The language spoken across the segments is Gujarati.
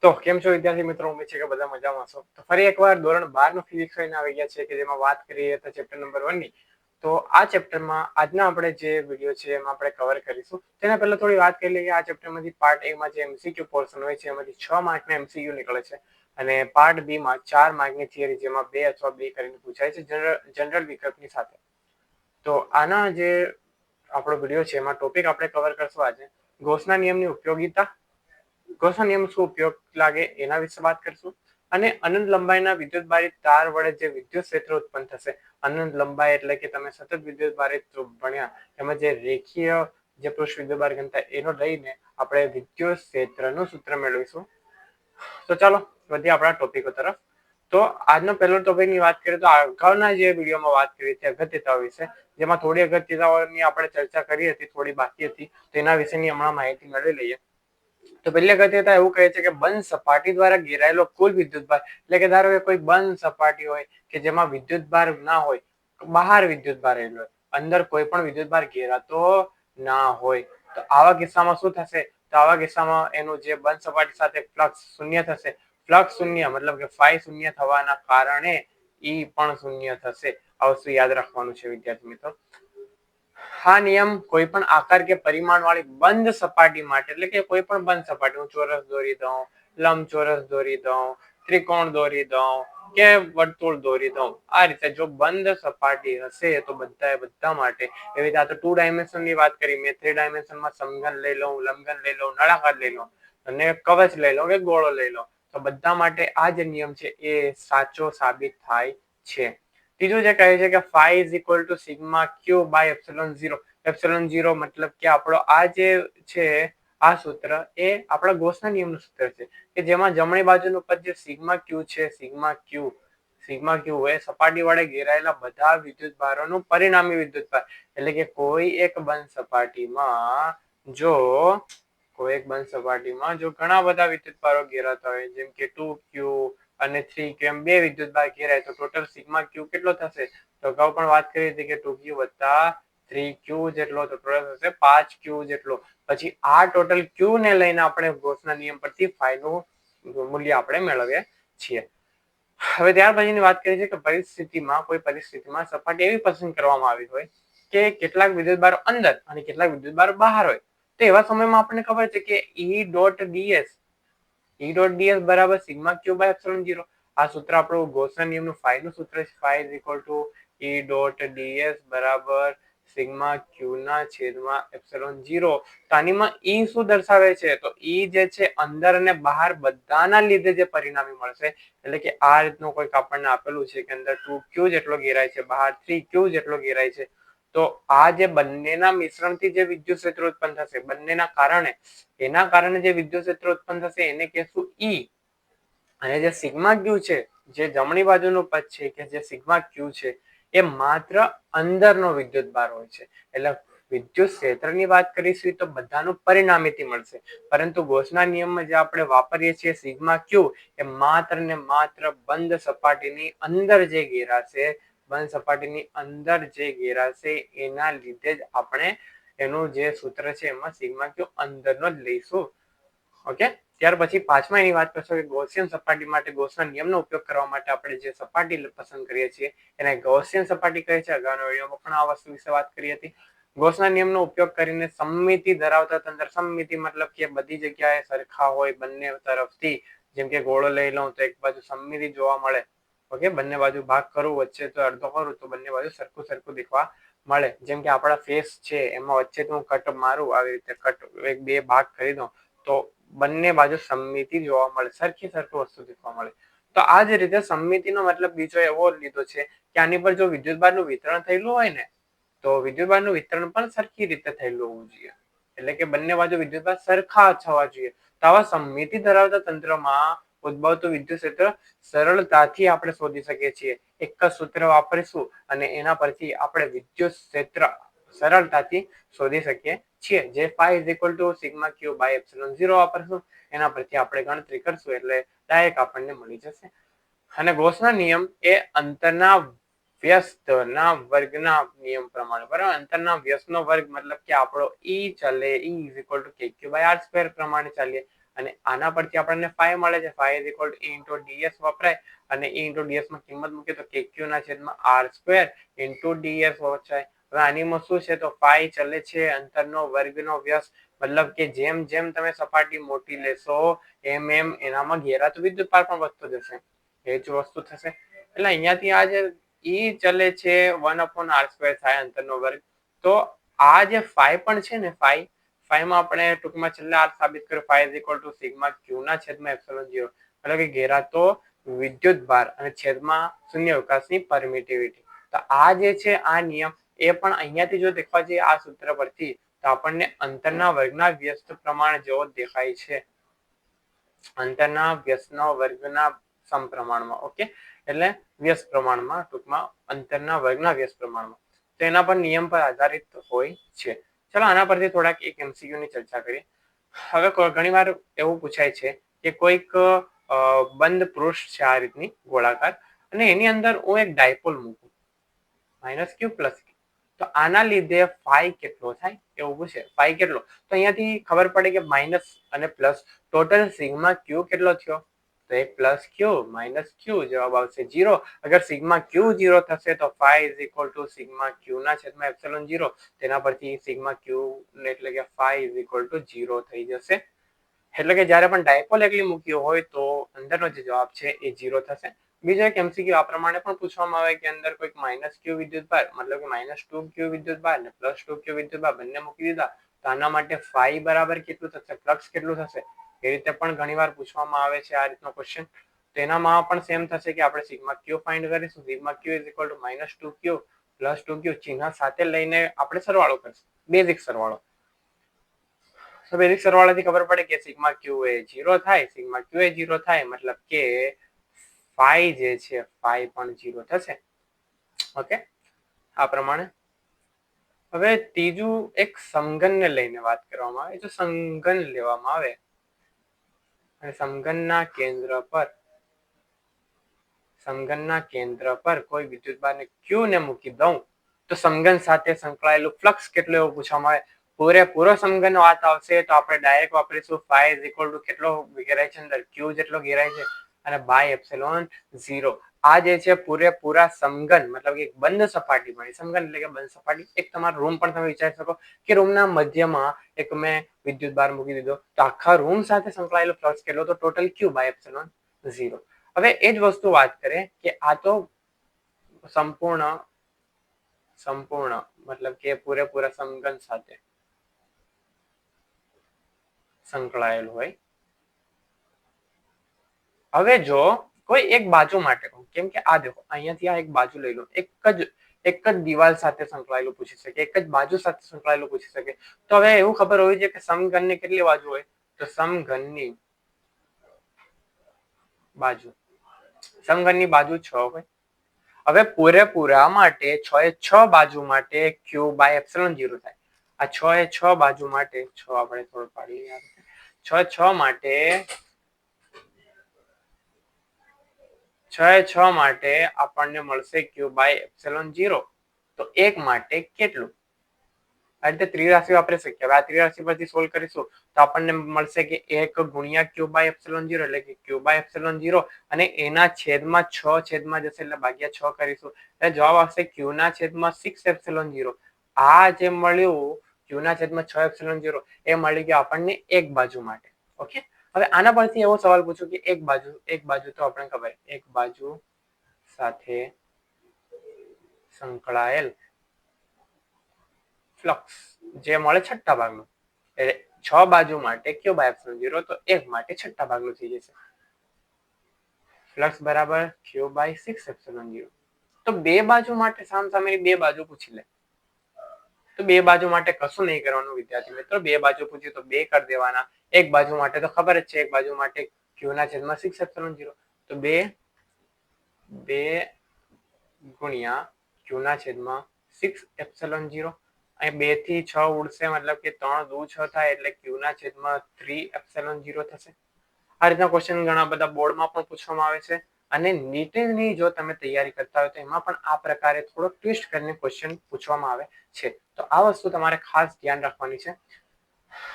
તો કેમ છો વિદ્યાર્થી મિત્રો, ઉમેદ છે કે બધા મજામાં છો. તો ફરી એકવાર ધોરણ 12 નું ફિઝિક્સ લઈને આવી ગયા છે કે જેમાં વાત કરીએ તો ચેપ્ટર નંબર 1 ની. તો આ ચેપ્ટરમાં આજના આપણે જે વિડીયો છે એમાં આપણે કવર કરીશું. તેના પહેલા થોડી વાત કરી લઈએ કે આ ચેપ્ટરમાંથી પાર્ટ એ માં જે એમસીક્યુ પોર્શન હોય છે એમાંથી 6 માર્કના એમસીક્યુ નીકળે છે અને પાર્ટ બી માં 4 માર્કની થિયરી જેમાં 2 અથવા 2 કરીને પૂછાય છે જનરલ વિકલ્પની સાથે. તો આના જે આપણો વિડીયો છે એમાં ટોપિક આપણે કવર કરશું આજે ગૌસના નિયમની ઉપયોગિતા, ગૌસના નિયમ શું ઉપયોગ લાગે એના વિશે વાત કરશું અને અનંત લંબાઈના વિદ્યુતભારિત તાર વડે જે વિદ્યુત ક્ષેત્ર ઉત્પન્ન થશે. અનંત લંબાઈ એટલે કે તમે સતત વિદ્યુતભારિત ભણ્યા એમાં જે રેખીય જે પૃષ્ઠ વિદ્યુતભાર ઘનતા એનો લઈને આપણે વિદ્યુત ક્ષેત્રનું સૂત્ર મેળવીશું. તો ચાલો વધીએ આપણા ટોપિકો તરફ. તો આજનો પહેલો ટોપિકની વાત કરીએ તો અગાઉના જે વિડીયોમાં વાત કરી હતી અગત્યતાઓ વિશે, જેમાં થોડી અગત્યતાઓની આપણે ચર્ચા કરી હતી, થોડી બાકી હતી, તેના વિશેની હમણાં માહિતી મેળવી લઈએ. તો પહેલી અગત્યતા એવું કહે છે કે બંધ સપાટી દ્વારા ઘેરાયેલો કુલ વિદ્યુતભાર, એટલે કે ધારો કે કોઈ બંધ સપાટી હોય કે જેમાં વિદ્યુતભાર ના હોય, બહાર વિદ્યુતભાર રહેલો હોય, અંદર કોઈ પણ વિદ્યુતભાર ઘેરાતો ના હોય, તો આવા કિસ્સામાં શું થશે? તો આવા કિસ્સામાં એનું જે બંધ સપાટી સાથે ફ્લક્સ શૂન્ય થશે. ફ્લક્સ શૂન્ય મતલબ કે ફાઈ શૂન્ય થવાના કારણે ઈ પણ શૂન્ય થશે. આ વસ્તુ યાદ રાખવાનું છે વિદ્યાર્થી મિત્રો. આ નિયમ કોઈ પણ આકાર કે પરિમાણ વાળી બંધ સપાટી માટે, એટલે કે કોઈ પણ બંધ સપાટી, હું ચોરસ દોરી દઉં, લંબચોરસ દોરી દઉં, ત્રિકોણ દોરી દઉં કે વર્તુળ દોરી દઉં, આ રીતે જો બંધ સપાટી હશે તો બધા માટે, એવી રીતે આ તો 2 ડાયમેન્શન ની વાત કરી મેં, 3 ડાયમેન્શનમાં સમઘન લઈ લઉં, લંબઘન લઈ લઉં, નળાકાર લઈ લઉં અને કવચ લઈ લઉં કે ગોળો લઈ લઉં, તો બધા માટે આ જે નિયમ છે એ સાચો સાબિત થાય છે. ત્રીજું જે કહે છે કે phi is equal to sigma q by epsilon 0. Epsilon 0 મતલબ કે આપણો આ જે છે આ સૂત્ર એ આપણા ગૌસના નિયમનું સૂત્ર છે કે જેમાં જમણી બાજુનું પદ જે સિગ્મા ક્યુ છે, સિગ્મા ક્યુ એ સપાટી વડે ઘેરાયેલા બધા વિદ્યુતભારોનું પરિણામી વિદ્યુતભાર, એટલે કે કોઈ એક બંધ સપાટીમાં જો ઘણા બધા વિદ્યુતભારો ઘેરાતા હોય, જેમ કે 2q અને 3q એમ બે વિદ્યુતભાર ઘેરાય તો ટોટલ સિગ્મા ક્યુ કેટલો થશે? તો અગાઉ પણ વાત કરી હતી કે 2q વત્તા 3q જેટલો, તો ટોટલ થશે 5q જેટલો. પછી આ ટોટલ ક્યુ ને લઈને આપણે ગૌસના નિયમ પરથી phi નું મૂલ્ય આપણે મેળવીએ છીએ. હવે ત્યાર પછીની વાત કરીએ છીએ કે કોઈ પરિસ્થિતિમાં સપાટી એવી પસંદ કરવામાં આવી હોય કે કેટલાક વિદ્યુતભારો અંદર અને કેટલાક વિદ્યુતભારો બહાર હોય, તો એવા સમયમાં આપણને ખબર છે કે E.ds બરાબર સિગ્મા ક્યુ બાય એપ્સિલોન 0. આ સૂત્ર આપણું ગૌસના નિયમનું phi નું સૂત્ર છે. phi is equal to E.ds બરાબર સિગ્મા ક્યુ ના છેદમાં એપ્સિલોન 0. તો આનીમાં E શું દર્શાવે છે? તો E જે છે અંદર અને બહાર બધાના લીધે જે પરિણામી મળશે, એટલે કે આ રીતનું કોઈક આપણને આપેલું છે કે અંદર 2q જેટલો ઘેરાય છે, બહાર 3q જેટલો ઘેરાય છે, તો આ જે બંનેના મિશ્રણથી જે વિદ્યુત ક્ષેત્ર ઉત્પન્ન થશે, બંનેના કારણે, એના કારણે જે વિદ્યુત ક્ષેત્ર ઉત્પન્ન થશે એને કહેશું E. અને જે સિગ્મા ક્યુ છે, જે જમણી બાજુનું પદ છે કે જે સિગ્મા ક્યુ છે, એ માત્ર અંદરનો વિદ્યુતભાર હોય છે. એટલે વિદ્યુત ક્ષેત્રની વાત કરીશું તો બધાનું પરિણામીથી મળશે, પરંતુ ગૌસના નિયમમાં જે આપણે વાપરીએ છીએ સિગ્મા ક્યુ, એ માત્ર ને માત્ર બંધ સપાટીની અંદર જે ઘેરાશે એના લીધે જ આપણે એનું જે સૂત્ર છે એમાં સિગ્મા ક્યુ અંદરનો જ લઈશું. ઓકે, ત્યાર પછી પાંચમા એની વાત કરશો કે ગૌસિયન સપાટી માટે ગૌસના નિયમનો ઉપયોગ કરવા માટે આપણે જે સપાટી પસંદ કરીએ છીએ એને ગૌસિયન સપાટી કહે છે. અગાઉના વિડીયોમાં પણ આ વસ્તુ વિશે વાત કરી હતી. ગૌસના નિયમનો ઉપયોગ કરીને સમમિતિ ધરાવતા તંત્ર, સમમિતિ મતલબ કે બધી જગ્યાએ સરખા હોય બંને તરફથી, જેમ કે ગોળો લઈ લઉં તો એક બાજુ સમમિતિ જોવા મળે, ઓકે, બંને બાજુ ભાગ કરું વચ્ચે તો અડધો કરું તો બંને બાજુ સરખું દેખવા મળે. જેમ કે આપણા ફેસ છે એમાં વચ્ચે હું કટ મારું, આવી રીતે કટ બે ભાગ કરી દઉં તો બંને બાજુ સમમિતિ જોવા મળે, સરખું વસ્તુ દેખવા મળે. તો આ જ રીતે સમમિતિનો મતલબ બીજો એવો લીધો છે કે આની પર જો વિદ્યુતભારનું વિતરણ થયેલું હોય ને, તો વિદ્યુતભારનું વિતરણ પણ સરખી રીતે થયેલું હોવું જોઈએ, એટલે કે બંને બાજુ વિદ્યુતભાર સરખા થવા જોઈએ. તો આવા સમમિતિ ધરાવતા તંત્રમાં ઉદ્ભવતું વિદ્યુત ક્ષેત્ર સરળતાથી આપણે શોધી શકીએ છીએ. એક જ સૂત્ર વાપરીશું અને એના પરથી આપણે વિદ્યુત ક્ષેત્ર સરળતાથી શોધી શકીએ છીએ. જે phi is equal to sigma q by epsilon 0 વાપરશું, એના પરથી આપણે ગણતરી કરશું એટલે ડાયરેક્ટ આપણને મળી જશે. અને ગૌસના નિયમ એ અંતરના વ્યસ્તના વર્ગના નિયમ પ્રમાણે, બરાબર, અંતરના વ્યસ્તનો વર્ગ મતલબ કે આપણો E ચાલે, E is equal to kq by r square પ્રમાણે ચાલીએ. અને આના પરથી આપણને ફાઈ મળે છે. Phi is equal to E into ds વપરાય અને E ઇન્ટુ ડીએસ માં કિંમત મૂકીએ તો KQ ના છેદમાં R સ્ક્વેર ઇન્ટુ ડીએસ વચાય. હવે આનીમાં શું છે તો ફાઈ ચલે છે અંતરનો વર્ગનો વ્યસ્ત, મતલબ કે જેમ જેમ તમે સપાટી મોટી લેશો એમ એમ એનામાં ઘેરાતું વિદ્યુતભાર પણ વધતો જશે. એ જ વસ્તુ થશે. એટલે અહીંયાથી આ જે ઈ ચલે છે 1/r² થાય અંતરનો વર્ગ. તો આ જે ફાઈ પણ છે ને ફાઈમાં આપણે ટૂંકમાં છેલ્લે આ સાબિત કર્યું phi is equal to sigma q ના છેદમાં એપ્સિલોન 0, એટલે કે ઘેરાતો વિદ્યુતભાર અને છેદમાં શૂન્યાવકાશની પરમિટિવિટી. તો આ જે છે આ નિયમ એ પણ અહીંયાથી જો દેખવા જઈએ આ સૂત્ર પરથી તો આપણને અંતરના વર્ગના વ્યસ્ત પ્રમાણ જેવો દેખાય છે. અંતરના વ્યસ્તનો વર્ગના સમપ્રમાણમાં. ઓકે, એટલે વ્યસ્ત પ્રમાણમાં, ટૂંકમાં અંતરના વર્ગના વ્યસ્ત પ્રમાણમાં. તો એના પર નિયમ પર આધારિત હોય છે. ચલો આના પરથી થોડાક એક MCQ ની ચર્ચા કરીએ. હવે ઘણીવાર એવું પૂછાય છે કે કોઈક બંધ પૃષ્ઠ છે આ રીતની ગોળાકાર અને એની અંદર હું એક ડાયપોલ મૂકું -q + q, તો આના લીધે ફાઈ કેટલો થાય એવું પૂછે. ફાઈ કેટલો? તો અહીંયાથી ખબર પડે કે માઇનસ અને પ્લસ ટોટલ સિગ્મા ક્યુ કેટલો થયો? તો એક પ્લસ ક્યુ માઇનસ ક્યુ, જવાબ આવશે 0. અગર સિગ્મા ક્યુ 0 થશે તો phi is equal to sigma q ના છેદમાં એપ્સિલોન 0. તેના પરથી સિગ્મા ક્યુ એટલે કે ફાઈ ઇઝ ઇક્વલ ટુ 0 થઈ જશે. એટલે કે જ્યારે પણ ડાયપોલ એકલી મૂક્યો હોય તો અંદરનો જે જવાબ છે એ 0 થશે. બીજો એક MCQ આ પ્રમાણે પણ પૂછવામાં આવે કે અંદર કોઈક -q વિદ્યુતભાર, મતલબ કે -2q વિદ્યુતભાર અને +2q વિદ્યુતભાર બંને મૂકી દીધા તો આના માટે ફાઈ બરાબર કેટલું થશે, ફ્લક્સ કેટલું થશે, એ રીતે પણ ઘણીવાર પૂછવામાં આવે છે આ રીતનો ક્વેશ્ચન. તેનામાં પણ સેમ થશે કે આપણે સિગ્મા ક્યુ ફાઇન્ડ કરીશું. Sigma Q is equal two -2q + 2q ચિહ્ન સાથે લઈને આપણે સરવાળો કરીશું, બેઝિક સરવાળો. તો બેઝિક સરવાળાથી ખબર પડે કે સિગ્મા ક્યુ એ 0 થાય. સિગ્મા ક્યુ એ 0 થાય મતલબ કે ફાઈ જે છે ફાઈ પણ 0 થશે. ઓકે, આ પ્રમાણે. હવે ત્રીજું એક સમઘનને લઈને વાત કરવામાં આવે. જો સમઘન લેવામાં આવે અને સમઘનના કેન્દ્ર પર કોઈ વિદ્યુતભારને ક્યુ ને મૂકી દઉં તો સમઘન સાથે સંકળાયેલું ફ્લક્સ કેટલું એવું પૂછવામાં આવે. પૂરેપૂરો સમઘન વાત આવશે તો આપણે ડાયરેક્ટ વાપરીશું ફાઈ ઇઝ ઇક્વલ ટુ કેટલો ઘેરાય છે અંદર, ક્યુ જેટલો ઘેરાય છે અને બાય એપ્સિલોન 0. આ જે છે પૂરેપૂરા સમઘન, મતલબ કે બંધ સપાટી બની. સમઘન એટલે કે બંધ સપાટી. એક તમારો રૂમ પણ તમે વિચારી શકો કે રૂમના મધ્યમાં એક મેં વિદ્યુતભાર મૂકી દીધો તો આખા રૂમ સાથે સંકળાયેલો ફ્લક્સ કેટલો? તો ટોટલ ક્યુ બાય એપ્સિલોન 0. હવે એ જ વસ્તુ વાત કરે કે આ તો સંપૂર્ણ મતલબ કે પૂરેપૂરા સમઘન સાથે સંકળાયેલું હોય. હવે જો કોઈ એક બાજુ માટે કહું, કેમ કે આ દેખો અહીંયાથી આ એક બાજુ લઈ લો, એક જ દિવાલ સાથે સંકળાયેલું પૂછી શકે, એક જ બાજુ સાથે સંકળાયેલું પૂછી શકે. તો હવે એવું ખબર હોવી જોઈએ કે સમઘનની કેટલી બાજુ હોય? તો સમઘનની બાજુ 6 હોય. હવે પૂરેપૂરા માટે 6 બાજુ માટે ક્યુ બાય એપ્સિલોન 0 થાય. આ 6 બાજુ માટે 6 આપણે થોડું પાડી લઈએ. 6 માટે 6 માટે આપણને મળશે ક્યુ બાય એપ્સિલોન 0. તો એક માટે કેટલું? આ રીતે ત્રિરાશી વાપરી શકીએ. હવે આ ત્રિરાશી પરથી સોલ્વ કરીશું તો આપણને મળશે કે 1 ગુણ્યા ક્યુ બાય એપ્સિલોન 0 એટલે કે ક્યુ બાય એપ્સિલોન 0 અને એના છેદમાં 6 છેદમાં જશે એટલે ભાગ્યા 6 કરીશું એટલે જવાબ આવશે ક્યુ ના છેદમાં 6 એપ્સિલોન 0. આ જે મળ્યું ક્યુ ના છેદમાં 6 એપ્સિલોન 0 એ મળી ગયું આપણને એક બાજુ માટે. ઓકે, હવે આના પરથી એવો સવાલ પૂછો કે એક બાજુ તો આપણે ખબર, એક બાજુ સાથે સંકળાયેલ ફ્લક્સ જે મળે છઠ્ઠા ભાગનું, એટલે 6 બાજુ માટે ક્યુ બાય એપ્સિલોન 0 તો એક માટે છઠ્ઠા ભાગનું થઈ જશે. ફ્લક્સ બરાબર ક્યુ બાય 6 એપ્સિલોન 0. તો બે બાજુ માટે સામસામેની બે બાજુ પૂછી લે તો બે બાજુ માટે કશું નહીં કરવાનું વિદ્યાર્થી મિત્રો. બે બાજુ પૂછી તો બે કરી દેવાના. એક બાજુ માટે તો ખબર જ છે, એક બાજુ માટે ક્યુ ના છેદમાં 6 એપ્સિલોન 0 તો 2 ગુણ્યા ક્યુ ના છેદમાં 6 એપ્સિલોન 0. અહીં 2 થી 6 ઉડશે મતલબ કે 3 દુ 6 થાય એટલે ક્યુ ના છેદમાં 3 એપ્સિલોન 0 થશે. આ રીતના ક્વેશ્ચન ઘણા બધા બોર્ડમાં પણ પૂછવામાં આવે છે અને નીટની જો તમે તૈયારી કરતા હોય તો એમાં પણ આ પ્રકારે થોડો ટ્વિસ્ટ કરીને ક્વેશ્ચન પૂછવામાં આવે છે. તો આ વસ્તુ તમારે ખાસ ધ્યાન રાખવાની છે.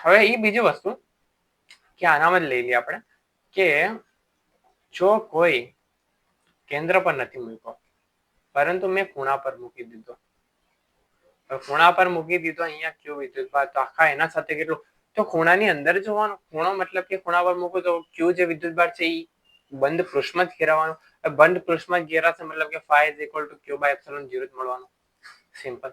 હવે એ બીજી વસ્તુ કે આનામાં જ લઈ લઈએ આપણે કે જો કોઈ કેન્દ્ર પર નથી મૂક્યો પરંતુ મેં ખૂણા પર મૂકી દીધો, ખૂણા પર મૂકી દીધો અહીંયા ક્યુ વિદ્યુતભાર, તો આખા એના સાથે કેટલું, તો ખૂણાની અંદર જોવાનું, ખૂણો મતલબ કે ખૂણા પર મૂકો તો ક્યુ જે વિદ્યુતભાર છે એ બંધ પૃષ્ઠમાં જ ઘેરાવાનું, બંધ પૃષ્ઠમાં જ ઘેરાશે મતલબ કે phi is equal to q by epsilon 0 જ મળવાનું, સિમ્પલ.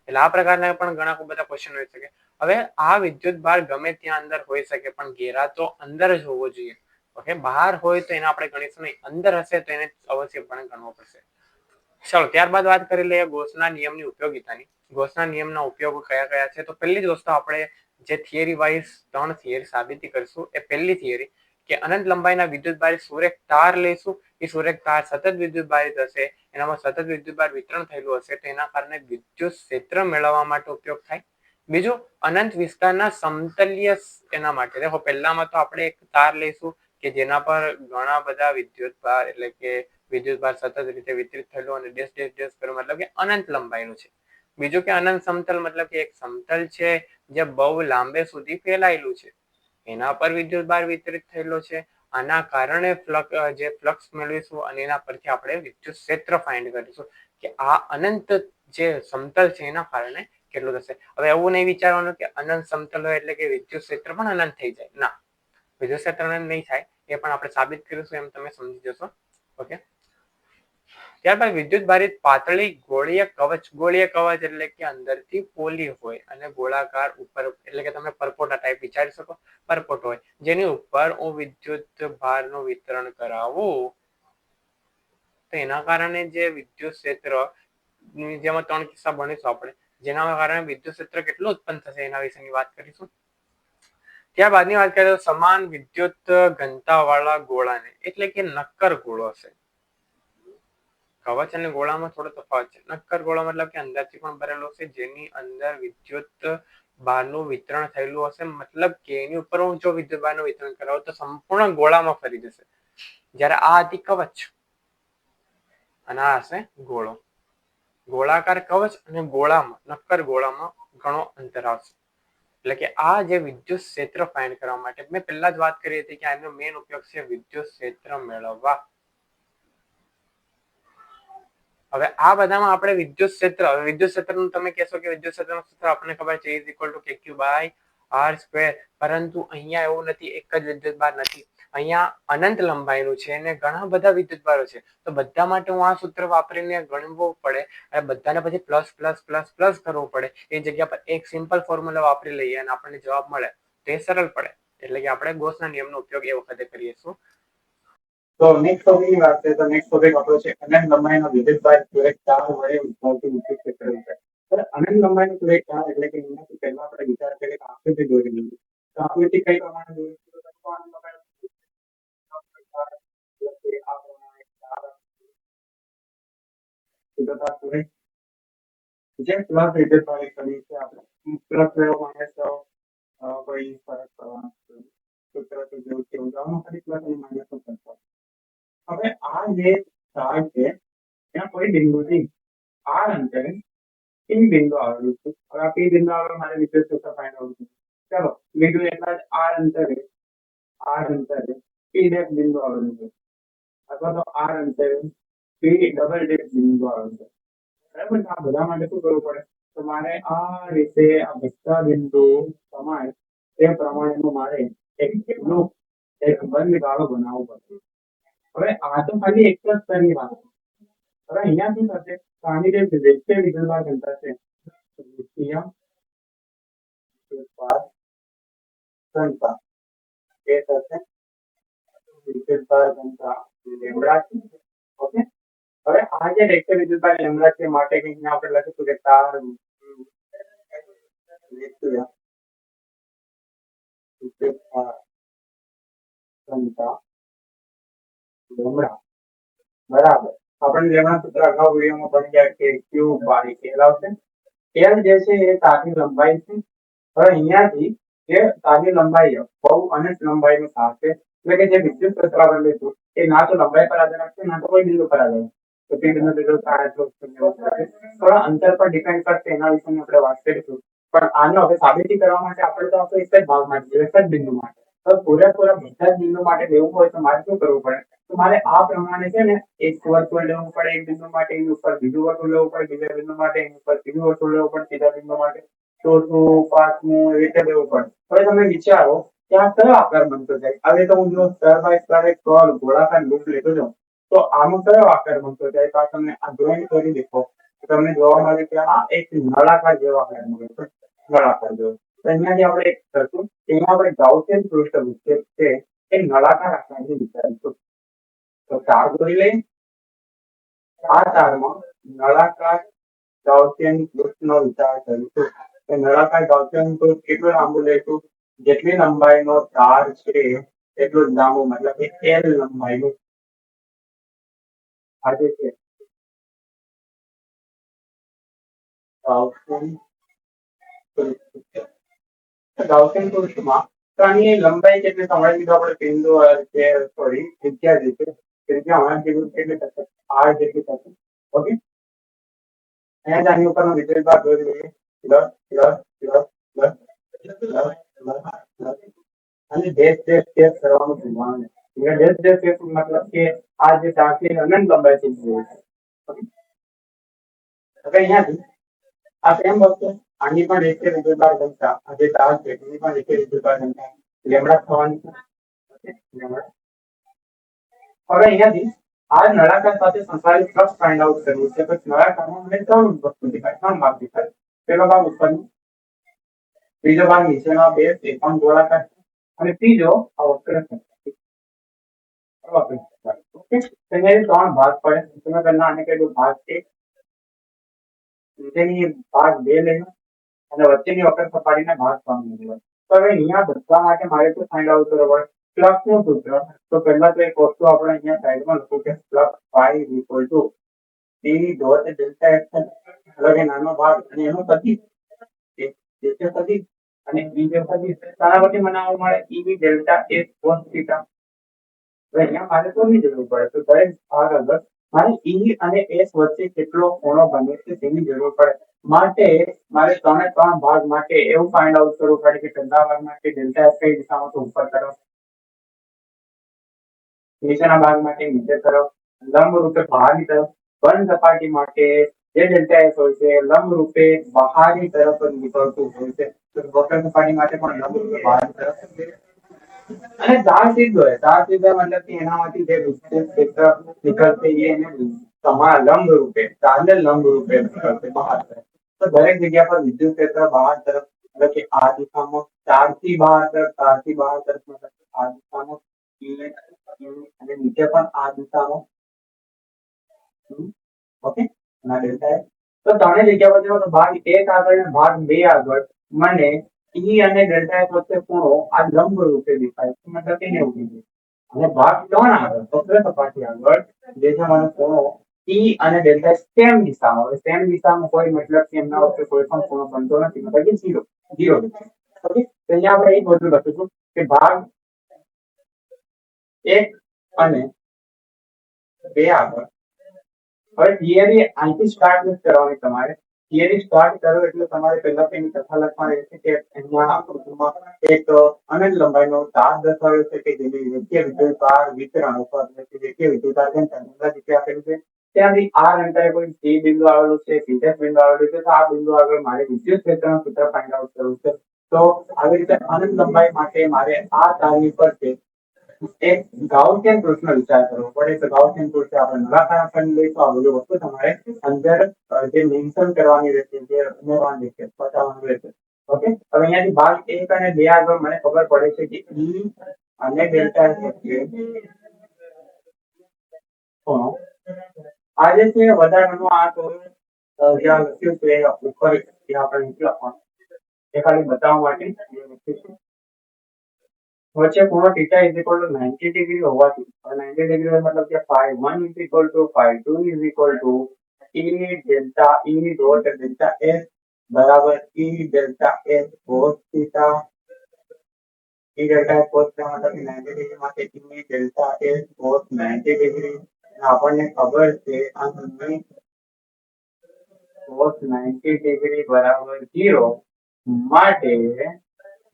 એટલે આ પ્રકારના પણ ઘણા બધા ક્વેશ્ચન હોઈ શકે. હવે આ વિદ્યુતભાર ગમે ત્યાં અંદર હોઈ શકે પણ ઘેરાતો અંદર જ હોવો જોઈએ. ઓકે, બહાર હોય તો એને આપણે ગણીશું નહીં, અંદર હશે તો એને અવશ્યપણે ગણવો પડશે. ચાલો ત્યારબાદ વાત કરી લઈએ ગોસના નિયમની ઉપયોગિતાની. ગોસના નિયમના ઉપયોગો કયા કયા છે? તો પહેલી જ વસ્તુ આપણે જે થિયરી વાઇઝ 3 થિયરી સાબિતી કરીશું. એ પહેલી થિયરી કે અનંત લંબાઈના વિદ્યુતભારી સુરેખ તાર લઈશું, એ સુરેખ તાર સતત વિદ્યુતભારિત હશે, એનામાં સતત વિદ્યુતભાર વિતરણ થયેલું હશે તો એના કારણે વિદ્યુત ક્ષેત્ર મેળવવા માટે ઉપયોગ થાય. બીજું, અનંત વિસ્તારના સમતલ્ય એના માટે. દેખો પહેલામાં તો આપણે એક તાર લઈશું કે જેના પર ઘણા બધા વિદ્યુતભાર એટલે કે વિદ્યુતભાર સતત રીતે વિતરિત થયેલું અને ડેશ ડેશ ડેશ કરો મતલબ કે અનંત લંબાઈનું છે. બીજું કે અનંત સમતલ મતલબ કે એક સમતલ છે જે બહુ લાંબે સુધી ફેલાયેલું છે, એના પર વિદ્યુતભાર વિતરિત થયેલો છે. આના કારણે ફ્લક્સ મેળવીશું અને એના પરથી આપણે વિદ્યુત ક્ષેત્ર ફાઇન્ડ કરીશું કે આ અનંત જે સમતલ છે એના કારણે કેટલું થશે. હવે એવું નહીં વિચારવાનું કે અનંત સમતલ હોય એટલે કે વિદ્યુત ક્ષેત્ર પણ અનંત થઈ જાય, ના, વિદ્યુત ક્ષેત્ર અનંત નહીં થાય, એ પણ આપણે સાબિત કરીશું, એમ તમે સમજી જશો. ઓકે, ત્યારબાદ વિદ્યુત ભારિત પાતળી ગોળીય કવચ. ગોળીય કવચ એટલે કે અંદરથી પોલી હોય અને ગોળાકાર ઉપર એટલે કે તમે પરપોટા ટાઈપ વિચારી શકો, પરપોટ હોય જેની ઉપર હું વિદ્યુત ભારનું વિતરણ કરાવું તો એના કારણે જે વિદ્યુત ક્ષેત્ર, જેમાં 3 કિસ્સા ભણીશું આપણે, જેના કારણે વિદ્યુત ક્ષેત્ર કેટલું ઉત્પન્ન થશે એના વિશેની વાત કરીશું. ત્યારબાદની વાત કરીએ તો સમાન વિદ્યુત ઘનતા વાળા ગોળાને એટલે કે નક્કર ગોળો હશે. કવચ અને ગોળામાં થોડો તફાવત છે. નક્કર ગોળો મતલબ કે અંદરથી પણ ભરેલો છે, જેની અંદર વિદ્યુત ભારનું વિતરણ થયેલું હશે, મતલબ કે એની ઉપર હું જો વિદ્યુત ભારનું વિતરણ કરાવું તો સંપૂર્ણ ગોળામાં ફરી જશે. જ્યારે આ હતી કવચ અને આ હશે ગોળો. ગોળાકાર કવચ અને ગોળામાં, નક્કર ગોળામાં ઘણો અંતર આવશે. એટલે કે આ જે વિદ્યુત ક્ષેત્ર ફાઇન્ડ કરવા માટે મેં પહેલા જ વાત કરી હતી કે આનો મેઇન ઉપયોગ છે વિદ્યુત ક્ષેત્ર મેળવવા. હવે આ બધામાં આપણે વિદ્યુત ક્ષેત્રનું તમે કહેશો કે વિદ્યુત ક્ષેત્રનું સૂત્ર આપણને ખબર છે E = KQ by R², પરંતુ અહીંયા એવું નથી, એક જ વિદ્યુતભાર નથી, અહીંયા અનંત લંબાઈનું છે અને ઘણા બધા વિદ્યુતભારો છે, તો બધા માટે હું આ સૂત્ર વાપરીને ગણવું પડે અને બધાને પછી પ્લસ પ્લસ પ્લસ પ્લસ કરવું પડે. એ જગ્યા પર એક સિમ્પલ ફોર્મ્યુલા વાપરી લઈએ અને આપણને જવાબ મળે તો એ સરળ પડે. એટલે કે આપણે ગોસના નિયમનો ઉપયોગ એ વખતે કરીશું. તો નેક્સ્ટ ટોપિકની વાત કરીએ તો નેક્સ્ટ ટોપિક આપણો છે અનંત લંબાઈનો વિદ્યુતભાર સુરેખ તાર વડે ઉદ્ભવતું વિદ્યુત ક્ષેત્ર વિશે. અનંત લંબાઈનો સુરેખ તાર એટલે કે એનાથી પહેલા આપણે વિચાર કરીએ તો આકૃતિ દોરી લઈએ. તો આકૃતિ કઈ પ્રમાણે દોરીશું? જે પ્લસ વિદ્યુતભાર કરી છે આપણે પ્લસ લેવા માંગે તો કોઈ ફરક પડવાનો સૂત્ર તો જેવું છે ઉદાહરણ ખાલી પ્લસ અને માઇનસ નો ફરક. હવે આ જે તાર છે ત્યાં કોઈ બિંદુથી આર અંતરે પી બિંદુ આવેલું છે. હવે આ પી બિંદુ આવેલું મારે વિદ્યુત ક્ષેત્ર ફાઇન્ડ આઉટ છે. ચાલો બીજું એટલા જ આર અંતરે પી ડેશ બિંદુ આવેલું છે અથવા તો આર અંતરે પી ડબલ ડેશ બિંદુ આવેલું છે. બરાબર, આ બધા માટે શું કરવું પડે? તો મારે આ રીતે આ બધા બિંદુ સમાય તે પ્રમાણેનું મારે એક બંધ ગાળો બનાવવો પડશે. હવે આ તો ખાલી એક જ સ્તરની વાત. હવે અહીંયા શું થશે? તો આની જે રેખીય વિદ્યુતભાર ઘનતા છે રેખીય વિદ્યુતભાર ઘનતા એ થશે વિદ્યુતભાર ઘનતા લેમ્બડા. ઓકે, હવે આ જે રેખીય વિદ્યુતભાર લેમ્બડા છે માટે કંઈક આપણે લખીશું કે તાર રેખીય વિદ્યુતભાર ઘનતા લેમ્બડા બરાબર. આપણે લેમ્બડા સૂત્ર અગાઉ વિડીયોમાં ભણી ગયા કે ક્યુ બાય એલ આવશે. એલ જે છે એ તારની લંબાઈ છે. હવે અહીંયાથી જે તારની લંબાઈ બહુ અનંત લંબાઈનું તાર છે એટલે કે જે વિદ્યુત ક્ષેત્ર આપણે લઈશું એ ના તો લંબાઈ પર આધાર રાખશે ના તો કોઈ બિંદુ પર આધાર. તો તે બિંદુ લીધો થોડા અંતર પર ડિપેન્ડ કરશે, એના વિશે આપણે વાત કરીશું. પણ આનો હવે સાબિતી કરવા માટે આપણે તો એક જ ભાગ માટે એક જ બિંદુ માટે તો પૂરેપૂરા બધા જ બિંદુ માટે લેવું હોય તો મારે શું કરવું પડે? તો મારે આ પ્રમાણે છે ને એક વર્તુળ લેવું પડે એક બિંદુ માટે, એની ઉપર બીજું વર્તુળ લેવું પડે બીજા બિંદુ માટે, એની ઉપર ત્રીજું વર્તુળ લેવું પડે ત્રીજા બિંદુ માટે, ચોથું પાંચમું એવી રીતે લેવું પડે. હવે તમે વિચારો કે આ કયો આકાર બનતો જાય? હવે તો હું જો સ્તર બાય સ્તર એક ગોળાકાર લૂપ લેતો જાઉં તો આનો કયો આકાર બનતો જાય? તો આ તમને આ ડ્રોઈંગ કરી દેખો તમને જોવા મળે કે આ એક નળાકાર જેવો આકાર મળે છે, નળાકાર જેવો. તો અહીંયાથી આપણે એક કરશું એમાં આપણે ગાઉસિયન પૃષ્ઠ છે એ નળાકાર આકારની વિચારીશું. તો તાર દોરી લઈ આ તારમાં નળાકાર ગાઉસિયન પૃષ્ઠનો વિચાર કરીશું. તો નળાકાર ગાઉસિયન પૃષ્ઠ કેટલું લાંબુ લઈશું? જેટલી લંબાઈનો તાર છે એટલું જ લાંબુ, મતલબ કે L લંબાઈનું આ જે છે ગાઉસિયન પૃષ્ઠ. ગાઉસિયન પૃષ્ઠમાં તો આની લંબાઈ કેટલી સમજી લીધો આપણે? બિંદુ છે સોરી ત્રિજ્યા જે છે ત્રિજ્યા r જેટલું કેટલી થશે? r જેટલી થશે. ઓકે, અહીંયા આની ઉપરનો વિદ્યુત ભાર દોરી લઈએ. Plus plus plus plus plus plus અને ડેશ ડેશ ડેશ કરવાનું ભૂલવાનું નહીં. ડેશ ડેશ ડેશ મતલબ કે આ જે ટાંકી અનંત લંબાઈ થી જોઈએ છે. ઓકે, હવે અહીંયાથી આ સેમ વસ્તુ આની પણ રેખીય વિદ્યુતભાર ઘનતા આ જે તાર છે એની પણ રેખીય વિદ્યુતભાર ઘનતા લેમડા થવાની છે. Okay, lambda. હવે અહીંયાથી આ નળાકાર સાથે સંકળાયેલ ફ્લક્સ ફાઇન્ડ આઉટ કરવું છે. તો નળાકારમાં મને ત્રણ વસ્તુ દેખાય, ત્રણ ભાગ દેખાય. પહેલો ભાગ ઉપરનો, બીજો ભાગ નીચેનો, બે એ પણ ગોળાકાર અને ત્રીજો આ વક્ર છે. ઓકે, ત્રણ ભાગ પડે. તમે પહેલા આને કહી દો ભાગ એક, નીચેની ભાગ બે લેનો અને વચ્ચેની વક્ર સપાટીને ભાગ ત્રણ લેવાનો. તો હવે અહીંયા બધા માટે મારે શું ફાઇન્ડ આઉટ કરવું પડે? ફ્લક્સ નું સૂત્ર. તો પહેલા તો એક વસ્તુ આપણે અહીંયા સાઈડમાં લખું કે flux phi equal to t dot delta x. હવે નાનો ભાગ અને એનો સદિશ જે છે સદિશ અને ઈ જે સદિશ તારા પછી મને આવું મળે ઈ ડેલ્ટા એક્સ કોસ થીટા. હવે અહીંયા મારે શોધવાની જરૂર પડે. તો દરેક ભાગ આગળ મારે ઈ અને એસ વચ્ચે કેટલો ખૂણો બને છે તેની જરૂર પડે. માટે મારે ત્રણ ભાગ માટે એવું ફાઇન્ડ આઉટ કરવું પડે કે પહેલા ભાગ માટે ડેલ્ટા એક્સ કઈ દિશામાં તો ઉપર તરફ, નીચેના ભાગ માટે નીચે તરફ, લંબ રૂપે બહારની તરફ. બંધ સપાટી માટે જે ડેલ્ટા એસ હોય છે લંબ રૂપે બહારની તરફ નીકળતું હોય છે. તો વક્ર સપાટી માટે પણ લંબ રૂપે બહારની તરફ. અને તાર સીધો હોય, તાર સીધા મતલબ કે એનામાંથી જે વિદ્યુત ક્ષેત્ર નીકળશે એને તમારા લંબ રૂપે તારને લંબ રૂપે નીકળશે બહાર તરફ. તો દરેક જગ્યા પર વિદ્યુત ક્ષેત્ર બહાર તરફ એટલે કે આ દિશામાં તારથી બહાર તરફ, તારથી બહાર તરફ મતલબ આ દિશામાં અને નીચે પણ આ દિશામાં. ઓકે, ના ડેલ્ટા એક્સ. તો ત્રણેય જગ્યા પર જો તો ભાગ એક આગળ અને ભાગ બે આગળ મને ઈ અને ડેલ્ટા એક્સ વચ્ચે ખૂણો આ લંબ રૂપે દેખાય છે, મતલબ કે એવું કીધું. અને ભાગ ત્રણ આગળ વક્ર સપાટી આગળ જે છે મને ખૂણો ઈ અને ડેલ્ટા એક્સ સેમ દિશામાં. હવે સેમ દિશામાં કોઈ મતલબ કે એમના વચ્ચે કોઈ પણ ખૂણો બનતો નથી, મતલબ કે ઝીરો ઝીરો. ઓકે, તો અહીંયા આપણે એક વસ્તુ લખીશું કે ભાગ એક અને બે આગળ. હવે થિયરી અહીંથી સ્ટાર્ટ નથી કરવાની તમારે. થિયરી સ્ટાર્ટ કરો એટલે તમારે પહેલા તેની કથા લખવાની રહેશે કે અહીંયા આકૃતિમાં એક અનંત લંબાઈનો તાર દર્શાવ્યો છે કે જેની રેખીય વિદ્યુતભાર વિતરણ ઉપર રેખીય વિદ્યુતભાર ઘનતા રીતે આપેલું છે. ત્યાંથી આર અંતરે કોઈ સી બિંદુ આવેલું છે, પી બિંદુ આવેલું છે. તો આ બિંદુ આગળ મારે વિદ્યુત ક્ષેત્રનું સૂત્ર ફાઇન્ડ આઉટ કરવું છે. તો આવી રીતે અનંત લંબાઈ માટે મારે આ તારની પર છે એક ગાઉસિયન પૃષ્ઠનો વિચાર કરવો પડે. તો ગાઉસિયન પૃષ્ઠ આપણે નળાકાર આકારની લઈશું. આ બધું વસ્તુ તમારે અંદર જે મેન્શન કરવાની રહેશે, જે ઉમેરવાની રહેશે, બતાવવાનું રહેશે. ઓકે, હવે અહીંયાથી ભાગ એક અને બે આગળ મને ખબર પડે છે કે ઈ અને ડેલ્ટા વચ્ચે ખૂણો આ જે છે વધારાનું આ તો જ્યાં લખ્યું છે ઉપર ત્યાં આપણે નીચે લખવાનું એ ખાલી બતાવવા માટે વચ્ચે ખૂણો θ is equal to 90 ડિગ્રી હોવાથી 90 ડિગ્રી મતલબ કે phi1 is equal to phi2 is equal to E delta E dot delta S બરાબર E delta S cos theta. E delta S cos theta મતલબ કે 90 ડિગ્રી માટે E delta S cos 90 degree. આપણને ખબર છે આ સમય cos 90 ડિગ્રી બરાબર 0 માટે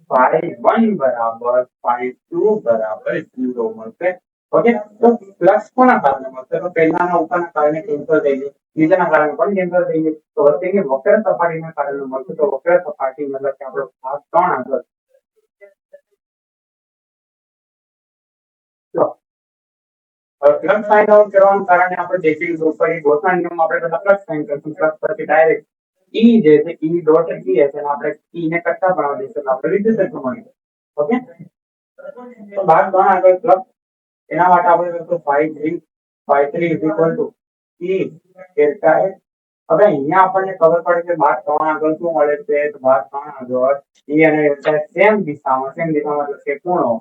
phi1 બરાબર phi2 બરાબર 0 મળશે. ઓકે, તો પ્લસ કોના કારણે મળશે? તો પહેલાના ઉપરના કારણે કેન્સલ થઈ ગયું, બીજાના કારણે પણ કેન્સલ થઈ ગયું, તો વચ્ચેની વક્ર સપાટીના કારણે મળશે. તો વક્ર સપાટી મતલબ કે આપણો ભાગ 3 આગળ. પ્લસ સાઇન આઉટ કરવાનું કારણે આપણે દેખીશું ઉપર ગોસના નિયમમાં આપણે બધા પ્લસ સાઇન કરશું. પ્લસ પછી ડાયરેક્ટ ઈ જે છે ઈ ડોટ ઈ હશે અને આપણે ઈ ને કરતા બનાવી દઈશું. આપણે વિદ્યુત ક્ષેત્ર મળે. ઓકે, તો ભાગ 3 આગળ પ્લસ, એના માટે આપણે લખશું phi3 is equal to E delta S. હવે અહીંયા આપણને ખબર પડે કે ભાગ 3 આગળ શું મળે છે? તો ભાગ 3 આગળ E અને delta સેમ દિશામાં એટલે કે ખૂણો,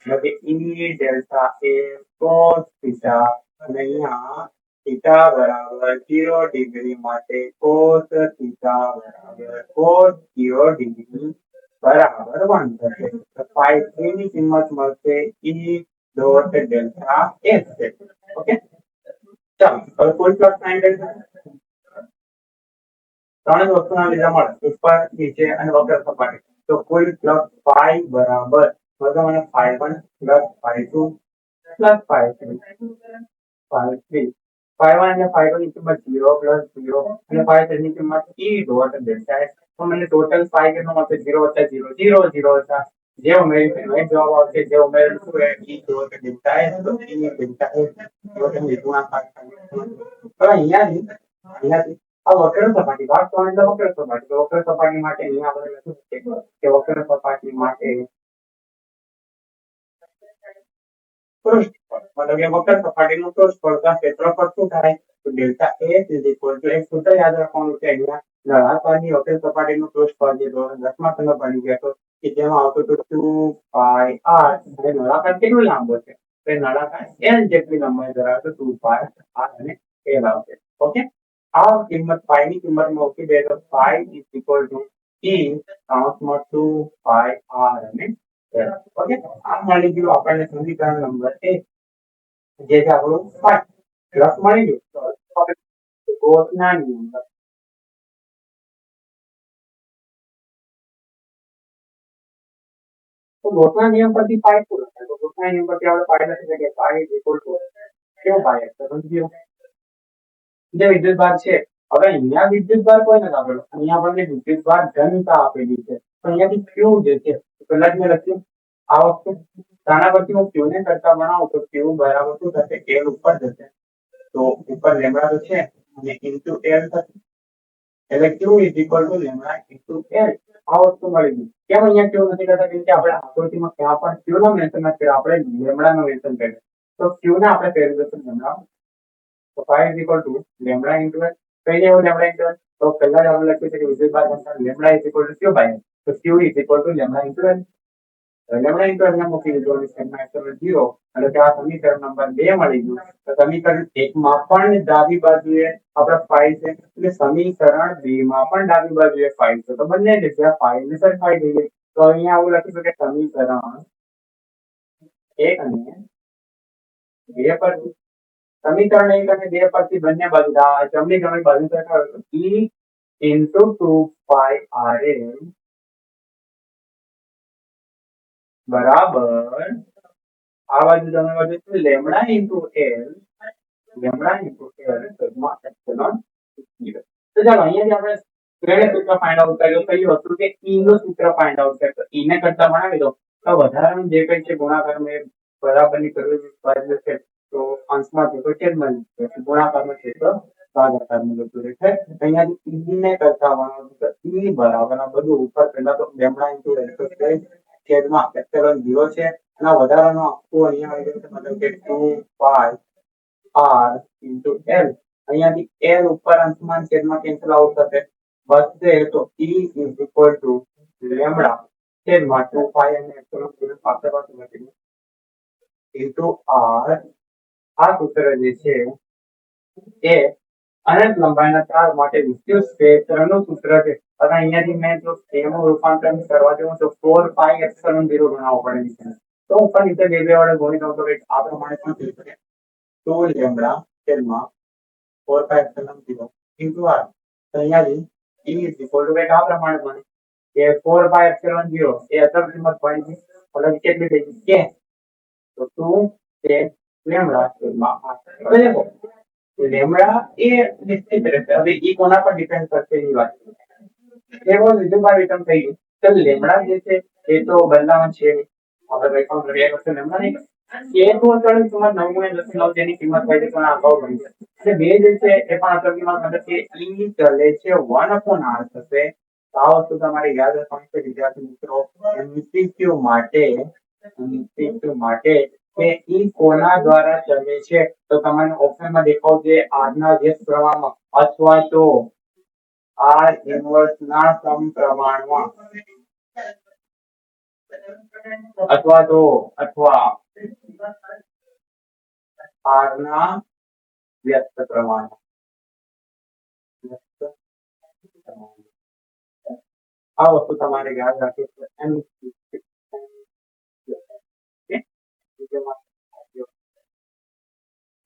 એટલે કે E delta A cos theta, અને અહીંયા theta બરાબર 0 ડિગ્રી માટે cos theta બરાબર cos 0 ડિગ્રી બરાબર 1 થશે. તો phi3 ની કિંમત મળશે E dot delta S. Okay, ચાલો હવે કોઈ પ્લસ સાઇન કરીશું. ત્રણ જ વસ્તુના લીધા મળે, ઉપર નીચે અને વક્ર સપાટી. તો કુલ પ્લસ phi બરાબર મને phi1 plus phi2 plus phi3 phi1 અને phi2 ની કિંમત 0 પ્લસ 0 અને phi3 ની કિંમત E dot delta S. તો મને ટોટલ phi કેટલો મળશે? 0 વત્તા 0 0 0 હતા. જે ઉમેર્યું એનો એક જવાબ આવશે. જે ઉમેર્યું શું એ E dot delta S. તો E delta S તો તમે ગુણાકાર કરો. હવે અહીંયાથી આ વક્ર સપાટી ભાગ 3 એટલે વક્ર સપાટી. તો વક્ર સપાટી માટે અહીંયા આપણે લખીશું કે વક્ર સપાટી માટે मतलब ये वक्र सपाटीનું પૃષ્ઠફળ ક્ષેત્રફળ શું થાય? તો delta S is equal to, એક સૂત્ર યાદ રાખવાનું છે અહીંયા, નળાકારની વક્ર સપાટીનું પૃષ્ઠફળ જે ધોરણ 10 માં તમે ભણી ગયા છો કે જેમાં આવતું હતું 2 pi r. અને નળાકાર કેટલું લાંબો છે? તો નળાકાર L જેટલી લંબાઈ ધરાવે છે. 2 pi r અને L આવશે. ઓકે, આ કિંમત phi ની કિંમત મૂકી દે તો phi is equal to E કૌંસમાં 2 pi r અને ઓકે, આ મળી ગયું આપણને સમીકરણ નંબર 1, જે છે આપણું phi. પ્લસ મળી ગયું. તો ગોસના નિયમ, તો ગોસના નિયમ પરથી phi શું લખાય? તો ગોસના નિયમ પરથી આપણે phi લખી શકીએ phi is equal to કેવો phi સમજ્યો? જે વિદ્યુતભાર છે, હવે અહીંયા વિદ્યુતભાર કોઈ નથી આપેલો, અહીંયા આપણને વિદ્યુતભાર ઘનતા આપેલી છે. તો અહીંયાથી q જે છે પહેલા જ મેં લખ્યું આ વસ્તુ, આના પરથી હું q ને કરતા બનાવું તો q બરાબર શું થશે? L ઉપર જશે. તો ઉપર લેમ્ડા તો છે અને ઇન્ટુ L થશે, એટલે q is equal to lambda into L. આ વસ્તુ મળી ગઈ. કેમ અહીંયા q નથી કરતા? કેમ કે આપણે આકૃતિમાં ક્યાં પણ q નો મેન્શન નથી કર્યો, આપણે લેમ્ડા નો મેન્શન કર્યો. તો q ને આપણે ફેરવી દઈશું લેમ્ડા. તો phi is equal to lambda into L. કઈ લેવું lambda into L? તો પહેલા જ આપણે લખ્યું છે કે વિદ્યુતભાર ઘનતા lambda is equal to q by L. તો q is equal to lambda into L. lambda into L ને મૂકી દીધું અને સેમમાં એપ્સિલોન 0, એટલે કે આ સમીકરણ નંબર 2 મળી ગયું. તો સમીકરણ 1 માં પણ ડાબી બાજુએ આપણે phi છે, એટલે સમીકરણ 2 માં પણ ડાબી બાજુએ phi છે. તો બંને જગ્યા phi ને સરખાઈ દઈએ. તો અહીંયા આવું લખીશું કે સમીકરણ 1 અને 2 પર સમીકરણ 1 અને 2 પરથી બંને બાજુ જમણી જમણી બાજુ સરખાવો તો E into 2 pi RL બરાબર આ બાજુ જમણી બાજુ છે લેમ્ડા into L સદમાં એપ્સિલોન 0. તો ચાલો અહીંયાથી આપણે શ્રેણી સૂત્ર ફાઇન્ડ આઉટ કર્યું. કયું હતું કે E નું સૂત્ર ફાઇન્ડ આઉટ કર્યું. તો E ને કરતા બનાવી દો તો વધારાનું જે કંઈ છે ગુણાકાર મેં બરાબરની કરવી છે. તો અંશમાં છે તો છેદમાં ગુણાકારમાં છે તો ભાગાકારમાં જતું રહેશે. અહીંયાથી E ને કરતા બનાવો તો E બરાબર આ બધું ઉપર પહેલા તો લેમ્ડા ઇન્ટુ L તો છેદમાં એપ્સિલોન 0 છે. અને વધારાનો આખું અહીંયા આવી જશે, મતલબ કે 2 pi r into L. અહીંયાથી L ઉપર અંશમાં છેદમાં કેન્સલ આઉટ થશે, વધશે તો E is equal to lambda છેદમાં 2 pi અને એપ્સિલોન 0 પાસે પાસે લખી into r. આ સૂત્ર જે છે એ અનંત લંબાઈના તાર માટે વિદ્યુત ક્ષેત્રનું સૂત્ર છે. અને અહીંયાથી મેં જો તેનું રૂપાંતરણ કરવા જવું તો 4 pi એપ્સિલોન 0 ગણાવવો પડે છે. તો ઉપર નીચે બે વડે ગુણી દઉં તો આ પ્રમાણે શું થઈ શકે? 2 લેમ્ડા છેદમાં 4 pi એપ્સિલોન 0 into r. તો અહીંયાથી E is equal to આ પ્રમાણે બને કે 4 પાય એપ્સિલોન 0 એ અચળ કિંમત પડી ગઈ એટલે કેટલી થઈ ગઈ કે તો 2 10 લેમડા હવે દેખો લેમડા એ નિશ્ચિત રહેશે હવે એ કોના પર ડિપેન્ડ કરશે એની વાત એવો બીજું બાર વિતરણ થઈ ગયું તો લેમડા જે છે એ તો બદલામાં છે નહીં. આપણે કઈ પણ કર્યા કરશે લેમડા નહીં એ તો અચળ કિંમત 9 × 10 જેની કિંમત થઈ છે અગાઉ બની છે એટલે બે જે છે એ પણ અચળ કિંમત મતલબ કે ઈ ચલે છે 1/r થશે તો આ વસ્તુ તમારે યાદ રાખવાની છે વિદ્યાર્થી મિત્રો MCQ માટે કે ઈ કોના દ્વારા ચલે છે તો તમને ઓપ્શનમાં દેખાવશે આજના જે પ્રમાણમાં અથવા તો R ઇન્વર્સ ના સમપ્રમાણમાં અથવા R ના વ્યસ્ત પ્રમાણમાં આ વસ્તુ તમારે યાદ રાખવી છે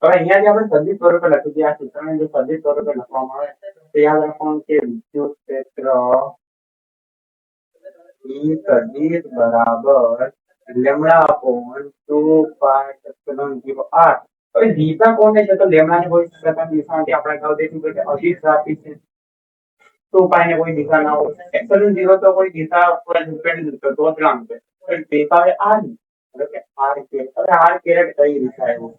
હવે અહીંયા જે આપણે સદિશ સ્વરૂપે લખી દઈએ આ સૂત્રને જો સદિશ સ્વરૂપે લખવામાં આવે તો યાદ રાખવાનું કે વિદ્યુત ક્ષેત્ર E સદિશ બરાબર લેમડા અપોન 2 પાય એપ્સિલોન 0 r હવે દિશા કોને છે તો લેમડાની કોઈ પ્રકાર દિશામાંથી આપણે અગાઉ દેખ્યું કે અદિશ રાશિ છે 2 પાય ને કોઈ દિશા ના હોય એપ્સિલોન 0 તો કોઈ દિશા પર ડિપેન્ડ નથી કરતો અચળાંક છે પણ દિશા એ r એટલે કે r કે હવે r કેરેટ કઈ દિશા આવ્યો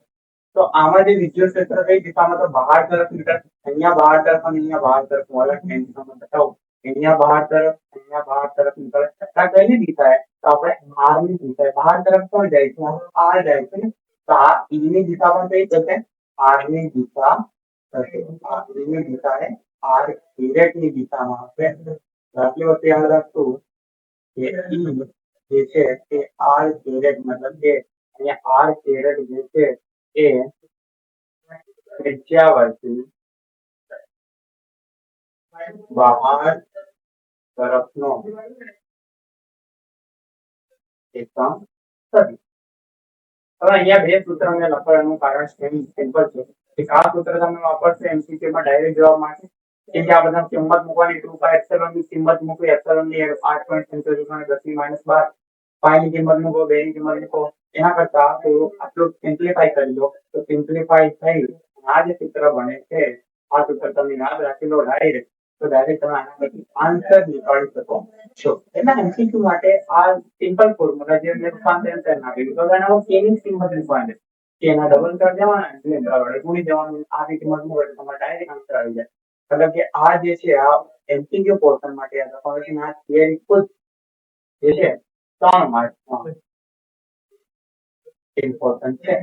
તો આમાં જે વિદ્યુત ક્ષેત્ર કઈ દિશામાં તો બહાર તરફ નીકળે અહીંયા બહાર તરફ અને અહીંયા બહાર તરફ અલગ દિશામાં બતાવું અહીંયા બહાર તરફ નીકળે આ કઈ દિશા તો આપણે r ની દિશા બહાર તરફ કોણ જાય છે r જાય છે તો આ e ની દિશા પણ કઈ થશે r ની દિશા થશે r ની દિશા એ r કેરેટ ની દિશામાં હશે આટલી વસ્તુ યાદ રાખશું કે e જે છે તે r કેરેટ મતલબ કે અહીંયા r કેરેટ જે છે એ ત્રિજ્યાવર્તી બહાર તરફનો એકમ સદિશ હવે અહીંયા બે સૂત્ર મેં લખવાનું કારણ સિમ્પલ છે કે આ સૂત્ર તમે વાપરશો MCQ માં ડાયરેક્ટ જવાબ માટે કે આ બધા કિંમત મૂકવાની 2 પાય એપ્સિલોન ની કિંમત મૂકવી એપ્સિલોન ની 8.10 પાય ની કિંમત મૂકો 2 ની કિંમત મૂકો એના કરતા આટલું સિમ્પ્લિફાય કરી લો તો સિમ્પ્લિફાય થઈ આ જે સૂત્ર બને છે આ સૂત્ર તમે યાદ રાખી લો ડાયરેક્ટ તો ડાયરેક્ટ તમે આના પરથી આન્સર નીકાળી શકો છો એટલે MCQ માટે આ સિમ્પલ ફોર્મ્યુલા જે મેં રૂપાંતરણ કરી નાખ્યું તો એના કેની કિંમત મૂકવાની કે એના ડબલ કરી દેવાના એટલે વડે ગુણી દેવાનું આ રીતે કિંમત મૂકો એટલે તમારે ડાયરેક્ટ આન્સર આવી જાય મતલબ કે આ જે છે આ MCQ પોર્શન માટે આ ફંક્શન આ થિયરી ખુદ જે છે 3 માર્ક્સમાં ઇમ્પોર્ટન્ટ છે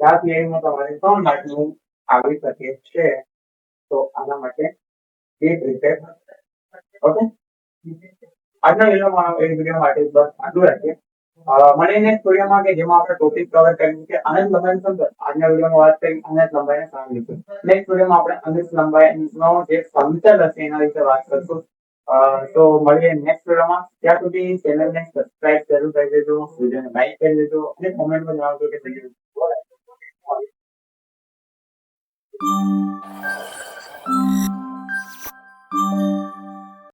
આ થિયરીમાં તમારે 3 માર્કનું આવી શકે છે તો આના માટે એક રીતે ઓકે આજના વિડીયો માટે બસ આટલું રાખીએ મને નેક્સ્ટ વિડીયોમાં કે જેમાં આપણે ટોપિક કવર કર્યું કે અનંત લંબાઈનું સમીકરણ આજના વિડીયોમાં વાત કરી અનંત લંબાઈને સાંભળીશું નેક્સ્ટ વિડીયોમાં આપણે અનંત લંબાઈનો જે સમતલ હશે એના વિશે વાત કરશું તો મળીએ નેક્સ્ટ વિડીયોમાં ત્યાં સુધી ચેનલને સબસ્ક્રાઇબ જરૂર કરી દેજો વિડીયોને લાઈક કરી દેજો અને કોમેન્ટમાં જણાવજો કે વિડીયો